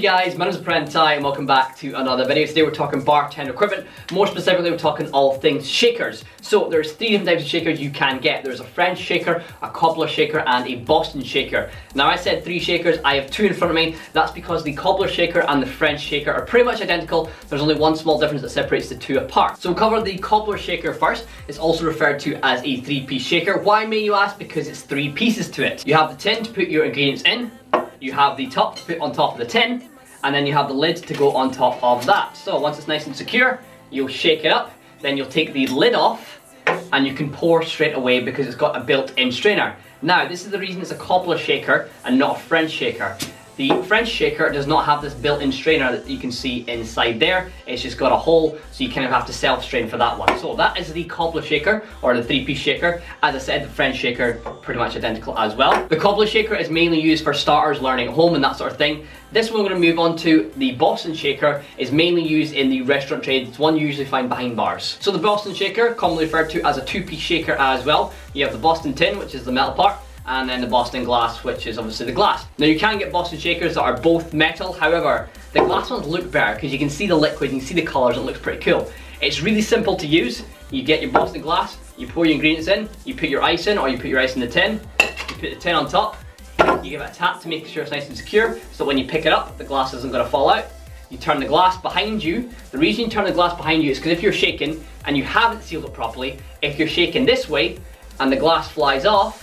guys, my name is ThePrenti and welcome back to another video. Today we're talking bartender equipment. More specifically, we're talking all things shakers. So there's three different types of shakers you can get. There's a French shaker, a Cobbler Shaker and a Boston Shaker. Now I said three shakers, I have two in front of me. That's because the Cobbler Shaker and the French Shaker are pretty much identical. There's only one small difference that separates the two apart. So we'll cover the Cobbler Shaker first. It's also referred to as a three-piece shaker. Why may you ask? Because it's three pieces to it. You have the tin to put your ingredients in. You have the top to put on top of the tin, and then you have the lid to go on top of that. So once it's nice and secure, you'll shake it up, then you'll take the lid off, and you can pour straight away because it's got a built-in strainer. Now, this is the reason it's a Cobbler shaker and not a French shaker. The French shaker does not have this built-in strainer that you can see inside there. It's just got a hole, so you kind of have to self-strain for that one. So that is the Cobbler shaker, or the three-piece shaker. As I said, the French shaker, pretty much identical as well. The Cobbler shaker is mainly used for starters, learning at home and that sort of thing. This one we're going to move on to. The Boston shaker is mainly used in the restaurant trade. It's one you usually find behind bars. So the Boston shaker, commonly referred to as a two-piece shaker as well. You have the Boston tin, which is the metal part, and then the Boston glass, which is obviously the glass. Now you can get Boston shakers that are both metal, however, the glass ones look better because you can see the liquid, you can see the colours, it looks pretty cool. It's really simple to use. You get your Boston glass, you pour your ingredients in, you put your ice in, or you put your ice in the tin, you put the tin on top, you give it a tap to make sure it's nice and secure, so when you pick it up, the glass isn't going to fall out. You turn the glass behind you. The reason you turn the glass behind you is because if you're shaking and you haven't sealed it properly, if you're shaking this way and the glass flies off,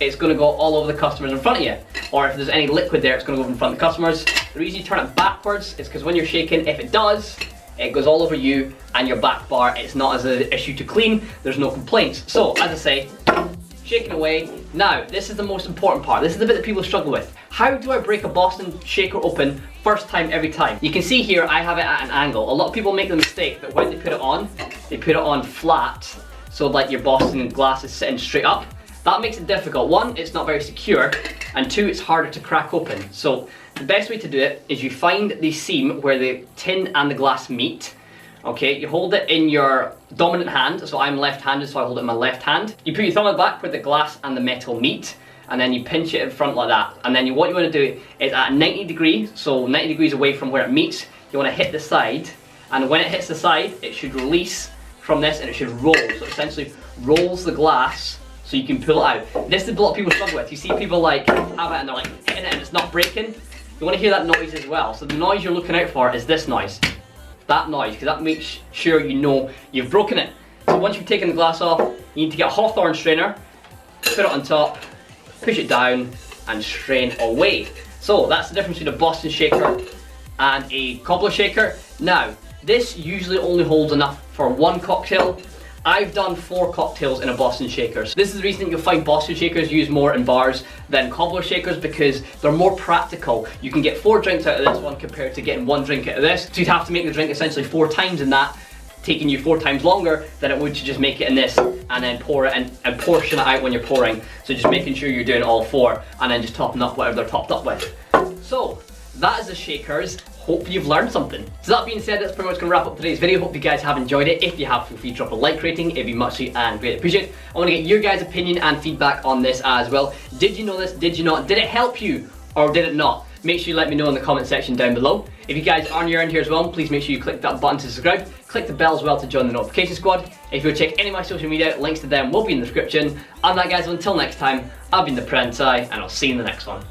it's going to go all over the customers in front of you. Or if there's any liquid there, it's going to go in front of the customers. The reason you turn it backwards is because when you're shaking, if it does, it goes all over you and your back bar. It's not as an issue to clean. There's no complaints. So, as I say, shaking away. Now, this is the most important part. This is the bit that people struggle with. How do I break a Boston shaker open first time, every time? You can see here, I have it at an angle. A lot of people make the mistake that when they put it on flat, so like your Boston glass is sitting straight up. That makes it difficult. One, it's not very secure, and two, it's harder to crack open. So the best way to do it is you find the seam where the tin and the glass meet. Okay, you hold it in your dominant hand, so I'm left-handed, so I hold it in my left hand. You put your thumb at the back where the glass and the metal meet, and then you pinch it in front like that. And then what you want to do is at 90 degrees, so 90 degrees away from where it meets, you want to hit the side, and when it hits the side, it should release from this and it should roll. So it essentially rolls the glass so you can pull it out. This is what people struggle with. You see people like have it and they're like hitting it and it's not breaking. You want to hear that noise as well. So the noise you're looking out for is this noise. That noise, because that makes sure you know you've broken it. So once you've taken the glass off, you need to get a Hawthorne strainer, put it on top, push it down and strain away. So that's the difference between a Boston shaker and a Cobbler shaker. Now, this usually only holds enough for one cocktail. I've done 4 cocktails in a Boston shaker. So this is the reason that you'll find Boston shakers used more in bars than Cobbler shakers, because they're more practical. You can get 4 drinks out of this one compared to getting 1 drink out of this. So you'd have to make the drink essentially 4 times in that, taking you 4 times longer than it would to just make it in this and then pour it and portion it out when you're pouring. So just making sure you're doing all 4 and then just topping up whatever they're topped up with. So that is the shakers. Hope you've learned something. So that being said, that's pretty much going to wrap up today's video. Hope you guys have enjoyed it. If you have, feel free to drop a like rating. It'd be muchly and greatly appreciated. I want to get your guys' opinion and feedback on this as well. Did you know this? Did you not? Did it help you or did it not? Make sure you let me know in the comment section down below. If you guys are new around here as well, please make sure you click that button to subscribe. Click the bell as well to join the notification squad. If you want to check any of my social media, links to them will be in the description. And that, guys, until next time, I've been ThePrenti and I'll see you in the next one.